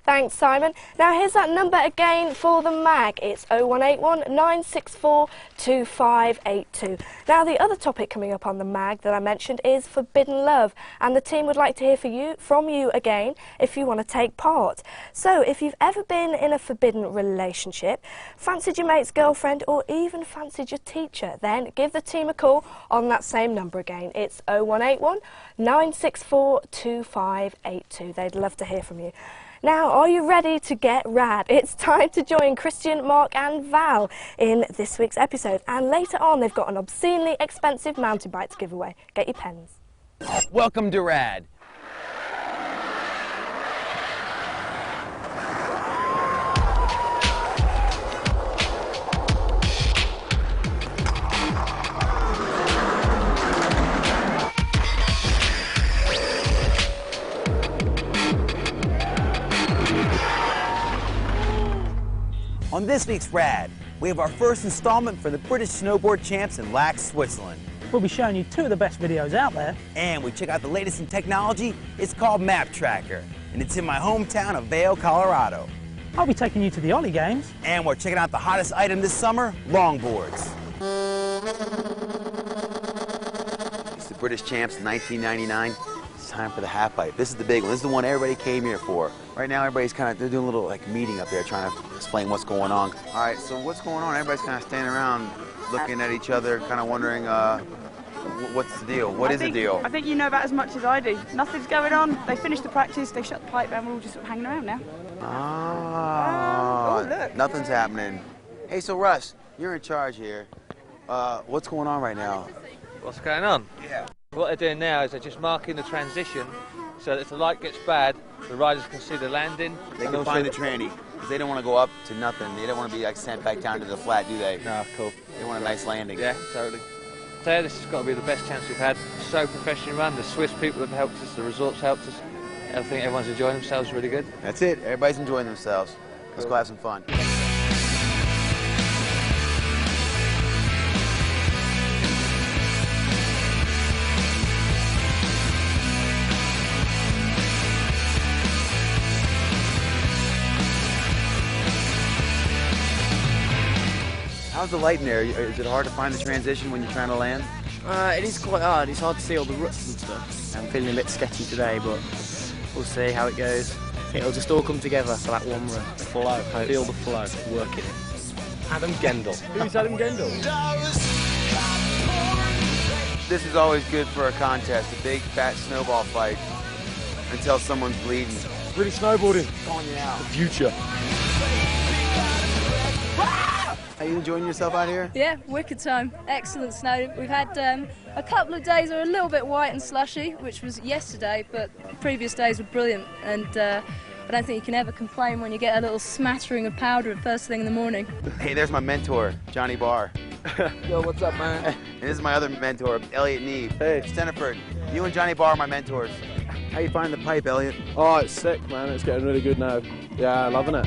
Thanks, Simon. Now here's that number again for the mag. It's 0181 964 2582. Now the other topic coming up on the mag that I mentioned is forbidden love, and the team would like to hear from you again if you want to take part. So if you've ever been in a forbidden relationship, fancied your mate's girlfriend, or even fancied your teacher, then give the team a call on that same number again. It's 0181 964 2582. They'd love to hear from you. Now, are you ready to get rad? It's time to join Christian, Mark and Val in this week's episode. And later on, they've got an obscenely expensive mountain bike to give away. Get your pens. Welcome to RAD. On this week's RAD, we have our first installment for the British Snowboard Champs in Lax, Switzerland. We'll be showing you two of the best videos out there. And we check out the latest in technology. It's called Map Tracker, and it's in my hometown of Vail, Colorado. I'll be taking you to the Ollie Games. And we're checking out the hottest item this summer, longboards. It's the British Champs 1999. It's time for the half pipe. This is the big one. This is the one everybody came here for. Right now, everybody's they're doing a little meeting up there trying to explain what's going on. All right, so what's going on? Everybody's kind of standing around looking at each other, kind of wondering what's the deal? What is the deal? I think you know about as much as I do. Nothing's going on. They finished the practice, they shut the pipe down, we're all just sort of hanging around now. Oh, look. Nothing's happening. Hey, so Russ, you're in charge here. What's going on right now? What's going on? Yeah. What they're doing now is they're just marking the transition so that if the light gets bad, the riders can see the landing. They can find the tranny, because they don't want to go up to nothing. They don't want to be sent back down to the flat, do they? No, cool. They want a nice landing. Yeah, totally. So this has got to be the best chance we've had. So professionally run. The Swiss people have helped us, the resorts helped us. I think everyone's enjoying themselves really good. That's it. Everybody's enjoying themselves. Let's go have some fun. How's the light in there? Is it hard to find the transition when you're trying to land? It is quite hard. It's hard to see all the ruts and stuff. I'm feeling a bit sketchy today, but we'll see how it goes. It'll just all come together for that one run. Flow. Feel the flow. Working it. Adam Gendel. Who's Adam Gendel? This is always good for a contest, a big fat snowball fight, until someone's bleeding. British snowboarding. Calling you out. The future. Are you enjoying yourself out here? Yeah, wicked time. Excellent snow. We've had a couple of days that were a little bit white and slushy, which was yesterday, but previous days were brilliant. And I don't think you can ever complain when you get a little smattering of powder at first thing in the morning. Hey, there's my mentor, Johnny Barr. Yo, what's up, man? And this is my other mentor, Elliot Neve. Hey. Steniford. You and Johnny Barr are my mentors. How you finding the pipe, Elliot? Oh, it's sick, man. It's getting really good now. Yeah, loving it.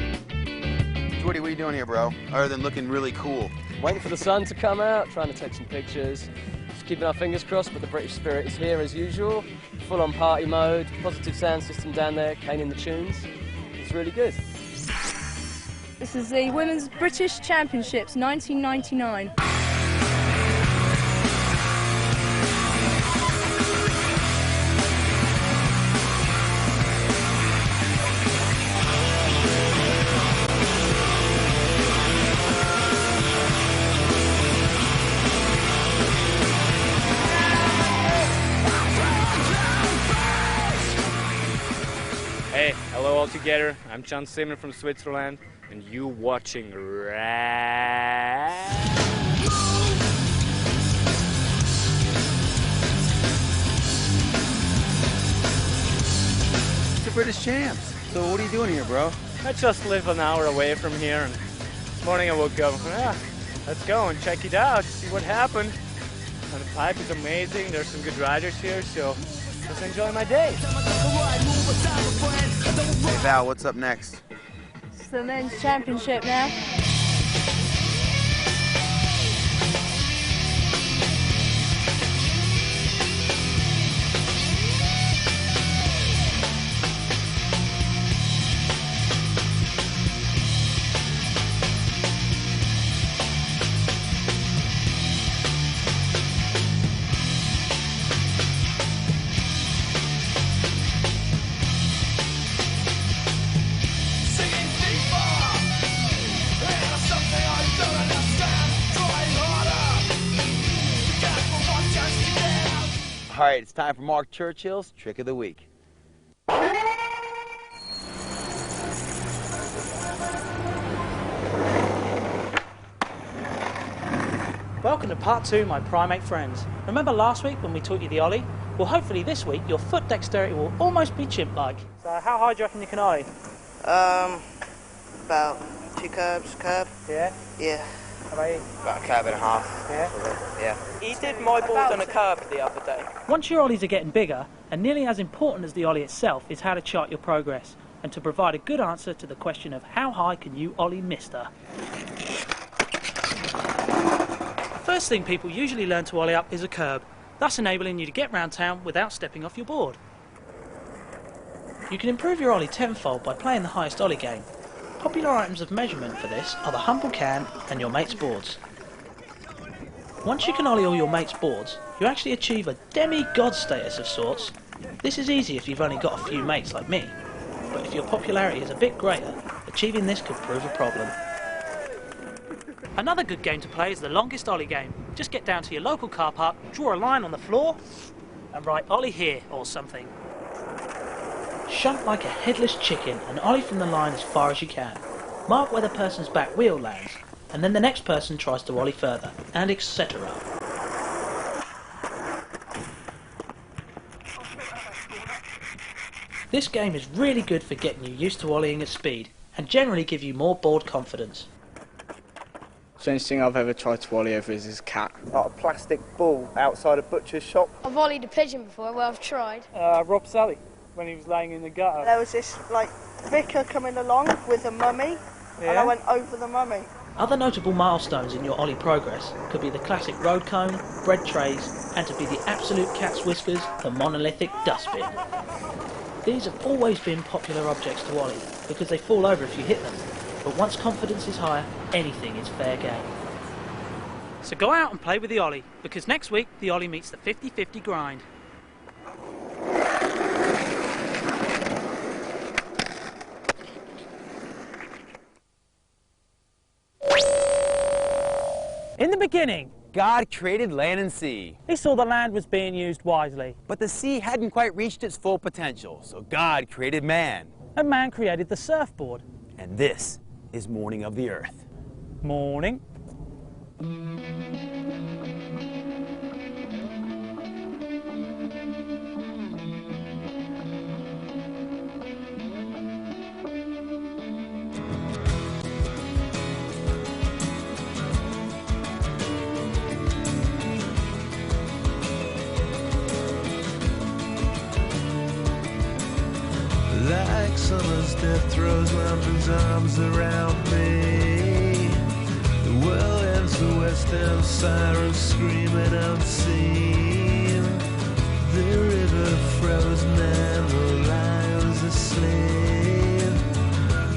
Jordy, what are you doing here, bro? Other than looking really cool. Waiting for the sun to come out, trying to take some pictures. Just keeping our fingers crossed, but the British spirit is here as usual. Full on party mode, positive sound system down there, caning the tunes. It's really good. This is the Women's British Championships 1999. Hey, hello all together. I'm John Simon from Switzerland, and you watching RAD. It's the British Champs. So what are you doing here, bro? I just live an hour away from here, and this morning I woke up, let's go and check it out, see what happened. And the pipe is amazing, there's some good riders here, so just enjoy my day. Hey Val, what's up next? It's the men's championship now. right, it's time for Mark Churchill's Trick of the Week. Welcome to part 2, my primate friends. Remember last week when we taught you the Ollie? Well, hopefully this week your foot dexterity will almost be chimp-like. So how high do you reckon you can Ollie? About 2 curbs, curb. Yeah? Yeah. How about you? About a curb and a half. Yeah? Yeah. He did my board on a curb the other day. Once your Ollies are getting bigger, and nearly as important as the Ollie itself is how to chart your progress, and to provide a good answer to the question of how high can you Ollie mister? First thing people usually learn to Ollie up is a curb, thus enabling you to get round town without stepping off your board. You can improve your Ollie tenfold by playing the highest Ollie game. Popular items of measurement for this are the humble can and your mate's boards. Once you can Ollie all your mate's boards, you actually achieve a demigod status of sorts. This is easy if you've only got a few mates like me, but if your popularity is a bit greater, achieving this could prove a problem. Another good game to play is the longest Ollie game. Just get down to your local car park, draw a line on the floor, and write Ollie here or something. Shunt like a headless chicken and Ollie from the line as far as you can. Mark where the person's back wheel lands, and then the next person tries to Ollie further, and etc. This game is really good for getting you used to Ollieing at speed, and generally give you more board confidence. Strangest thing I've ever tried to Ollie over is his cat. Like a plastic ball outside a butcher's shop. I've Ollied a pigeon before, well I've tried. Rob Sally, when he was laying in the gutter. There was this like vicar coming along with a mummy, and I went over the mummy. Other notable milestones in your Ollie progress could be the classic road cone, bread trays, and to be the absolute cat's whiskers, the monolithic dustbin. These have always been popular objects to Ollie, because they fall over if you hit them. But once confidence is higher, anything is fair game. So go out and play with the Ollie, because next week the Ollie meets the 50-50 grind. In the beginning, God created land and sea. He saw the land was being used wisely. But the sea hadn't quite reached its full potential, so God created man. And man created the surfboard. And this is Morning of the Earth. Morning. Like summer's death throws lamb's arms around me. The world ends, the west end, sirens screaming unseen. The river frozen and the lions asleep.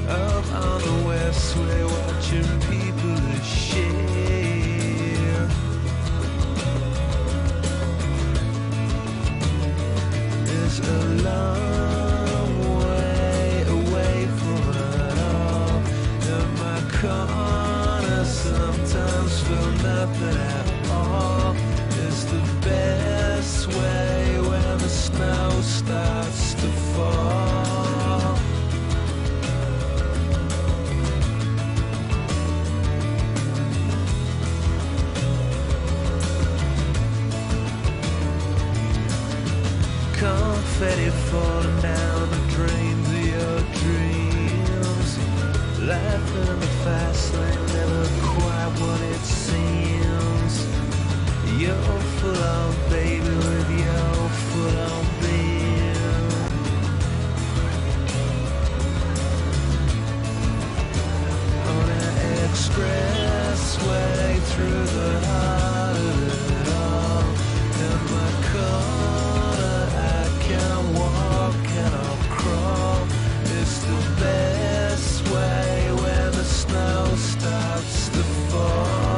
Up on the west, we're watching people share. There's a long corner, sometimes feel nothing at all. It's the best way when the snow starts to fall. Confetti falling down the drains of your dreams. Life in the fast lane, never quite what it seems. You're full on, baby, with your full on being. On an expressway through the heart of it all. In my corner, I can walk and I'll crawl. It's the best way when the snow starts to fall.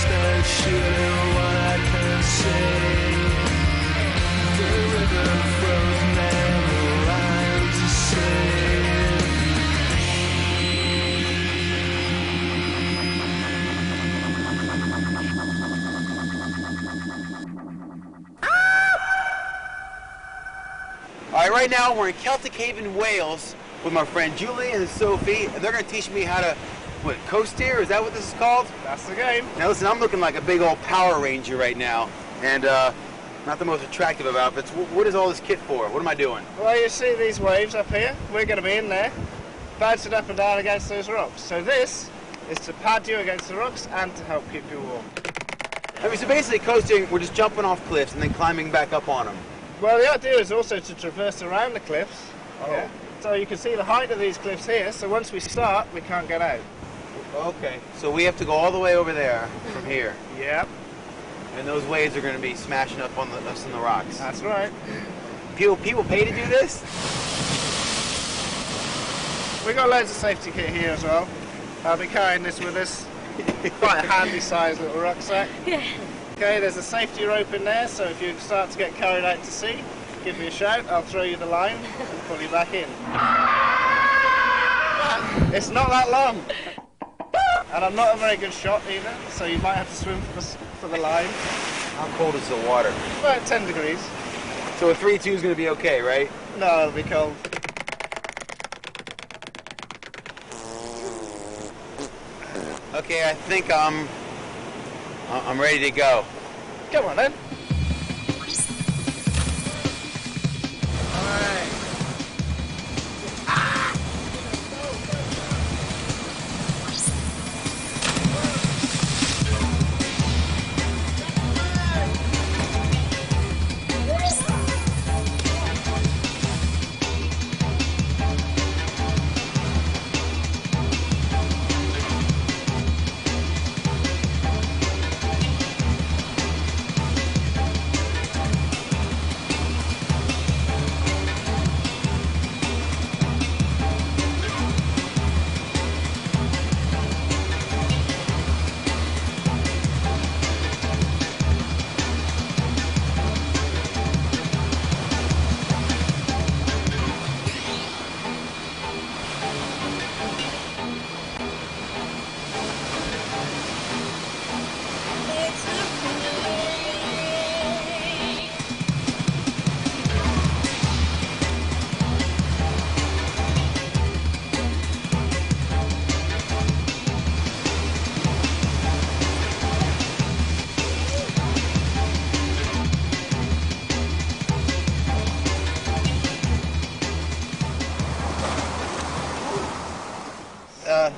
start shooting what I can see. The river frozen and the lines are seen. All right, right now we're in Celtic Haven, Wales, with my friend Julie and Sophie, and they're going to teach me how to, what, coast steer? Is that what this is called? That's the game. Now listen, I'm looking like a big old Power Ranger right now, and not the most attractive of outfits. What is all this kit for? What am I doing? Well, you see these waves up here? We're going to be in there, bouncing up and down against those rocks. So this is to pad you against the rocks and to help keep you warm. I mean, so basically coasting, we're just jumping off cliffs and then climbing back up on them. Well, the idea is also to traverse around the cliffs. Oh. Yeah. So you can see the height of these cliffs here, so once we start, we can't get out. Okay, so we have to go all the way over there from here. Yep. And those waves are going to be smashing up on us in the rocks. That's right. People pay to do this? We've got loads of safety kit here as well. I'll be carrying this with us. Quite a handy sized little rucksack. Yeah. Okay, there's a safety rope in there, so if you start to get carried out to sea, give me a shout, I'll throw you the line and pull you back in. It's not that long. And I'm not a very good shot either, so you might have to swim for the line. How cold is the water? About 10 degrees. So a 3-2 is going to be okay, right? No, it'll be cold. Okay, I think I'm ready to go. Come on then.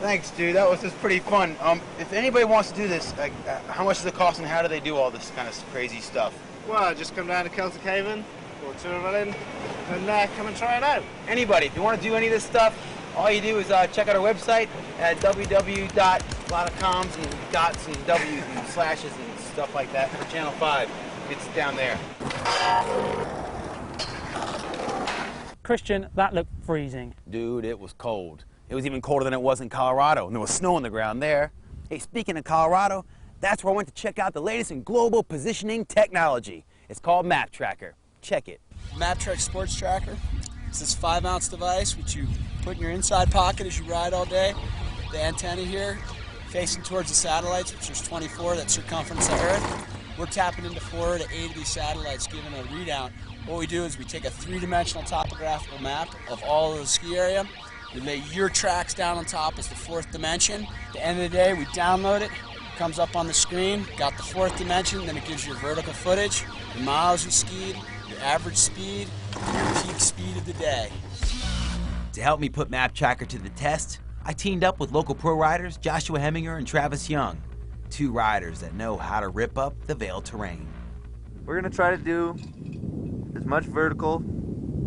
Thanks, dude. That was just pretty fun. If anybody wants to do this, how much does it cost and how do they do all this kind of crazy stuff? Well, just come down to Celtic Haven, or Tourmaline, and come and try it out. Anybody, if you want to do any of this stuff, all you do is check out our website at www.comms and dots and W's and slashes and stuff like that for Channel 5. It's down there. Christian, that looked freezing. Dude, it was cold. It was even colder than it was in Colorado, and there was snow on the ground there. Hey, speaking of Colorado, that's where I went to check out the latest in global positioning technology. It's called Map Tracker. Check it. MapTrack Sports Tracker. It's this 5-ounce device which you put in your inside pocket as you ride all day. The antenna here facing towards the satellites, which there's 24 that circumference the Earth. We're tapping into 4 to 8 of these satellites, giving a readout. What we do is we take a 3-dimensional topographical map of all of the ski area. We lay your tracks down on top as the 4th dimension. At the end of the day, we download it. It comes up on the screen. Got the 4th dimension, then it gives you your vertical footage, the miles you skied, your average speed, your peak speed of the day. To help me put Map Tracker to the test, I teamed up with local pro riders Joshua Heminger and Travis Young, 2 riders that know how to rip up the Vail terrain. We're going to try to do as much vertical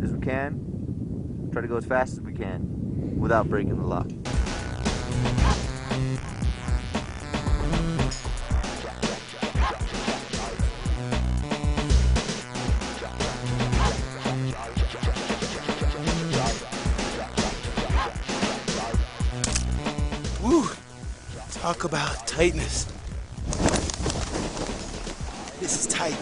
as we can, try to go as fast as we can without breaking the law. Woo! Talk about tightness. This is tight.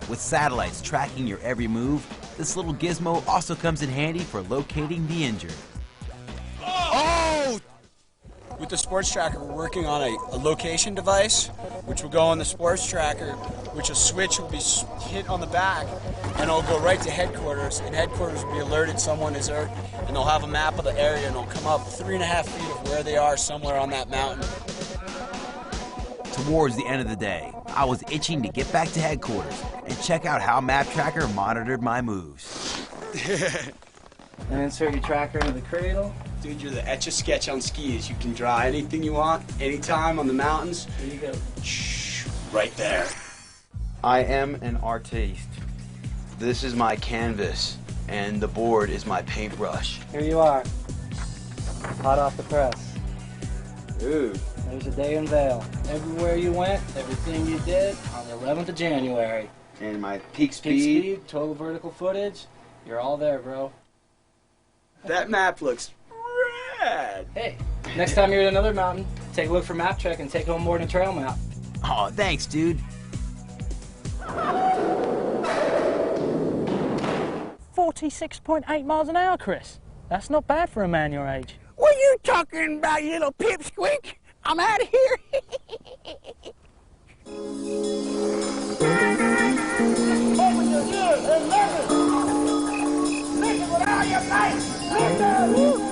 With satellites tracking your every move, this little gizmo also comes in handy for locating the injured. Oh! With the sports tracker, we're working on a location device, which will go on the sports tracker, which a switch will be hit on the back, and it'll go right to headquarters, and headquarters will be alerted someone is hurt, and they'll have a map of the area, and it'll come up 3.5 feet of where they are somewhere on that mountain. Towards the end of the day, I was itching to get back to headquarters and check out how Map Tracker monitored my moves. And insert your tracker into the cradle. Dude, you're the Etch-a-Sketch on skis. You can draw anything you want, anytime on the mountains. There you go. Shh, right there. I am an artiste. This is my canvas, and the board is my paintbrush. Here you are. Hot off the press. Ooh. There's a day in Vail. Everywhere you went, everything you did on the 11th of January. And my peak Peak speed. speed, total vertical footage. You're all there, bro. That map looks rad. Hey, next time you're at another mountain, take a look for Map Trek and take home more than a trail map. Oh, thanks, dude. 46.8 miles an hour, Chris. That's not bad for a man your age. What are you talking about, you little pipsqueak? I'm out of here. Open your ears and listen. Listen with all your might. Listen.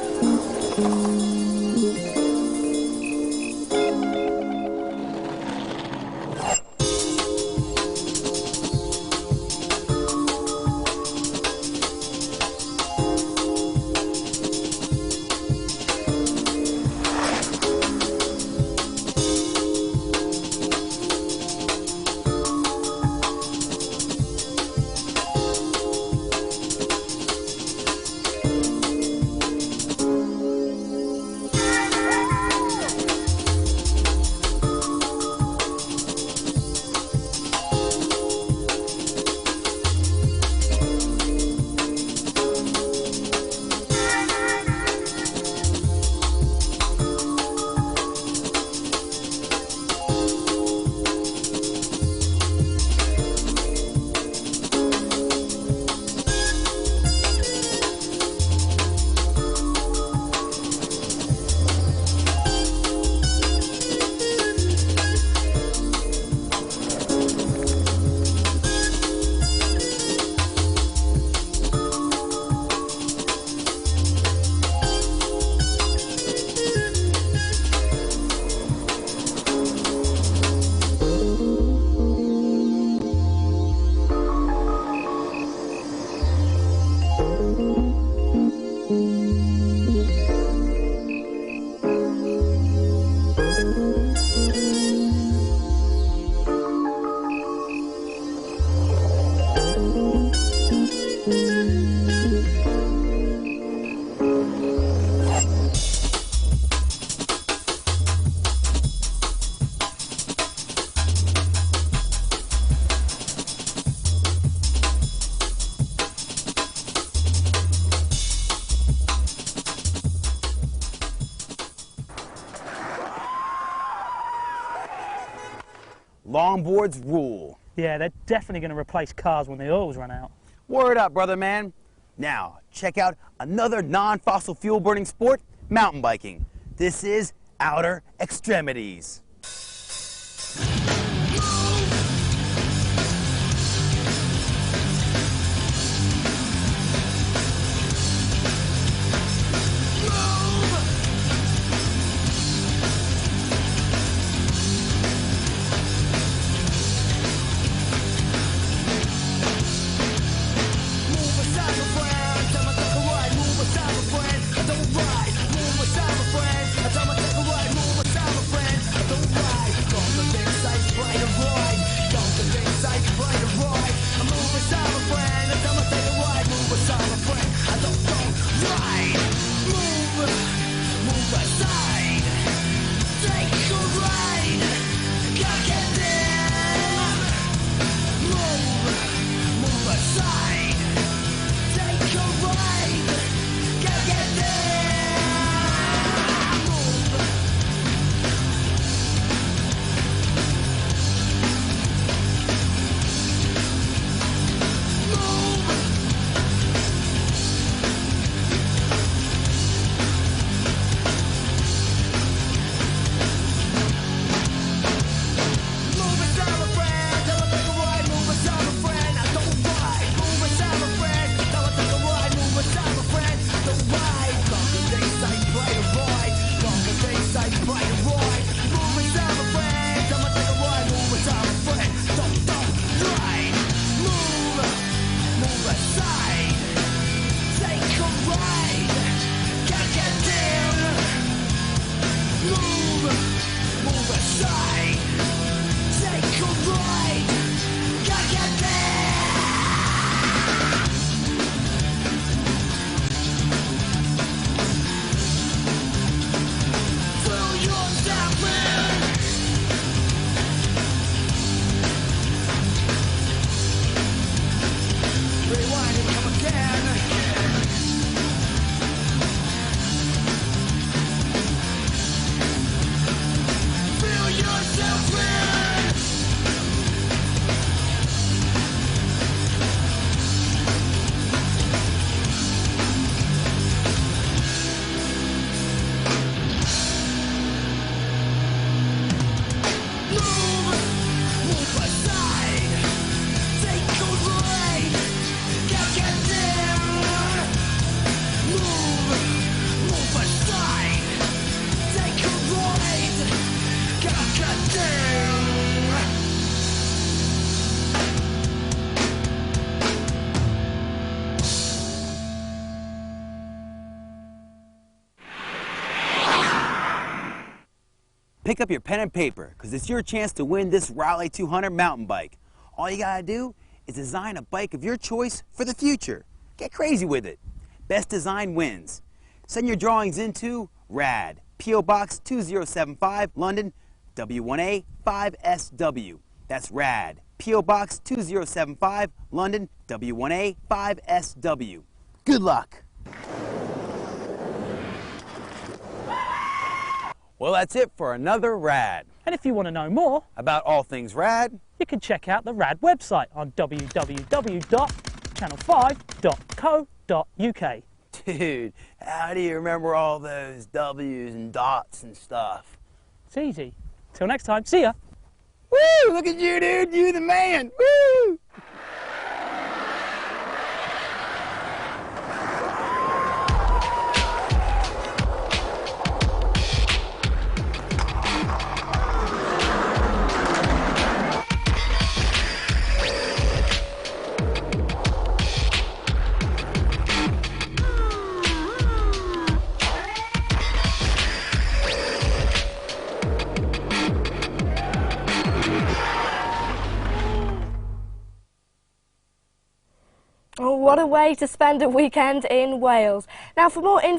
Longboards rule. Yeah, they're definitely going to replace cars when the oils run out. Word up, brother man. Now, check out another non-fossil fuel burning sport, mountain biking. This is Outer Extremities. Don't pick up your pen and paper, because it's your chance to win this Raleigh 200 mountain bike. All you gotta do is design a bike of your choice for the future. Get crazy with it. Best design wins. Send your drawings into RAD, P.O. Box 2075, London, W1A 5SW. That's RAD, P.O. Box 2075, London, W1A 5SW. Good luck. Well, that's it for another RAD. And if you want to know more about all things RAD, you can check out the RAD website on www.channel5.co.uk. Dude, how do you remember all those W's and dots and stuff? It's easy. Till next time, see ya. Woo! Look at you, dude. You the man. Woo! Oh, what a way to spend a weekend in Wales. Now, for more info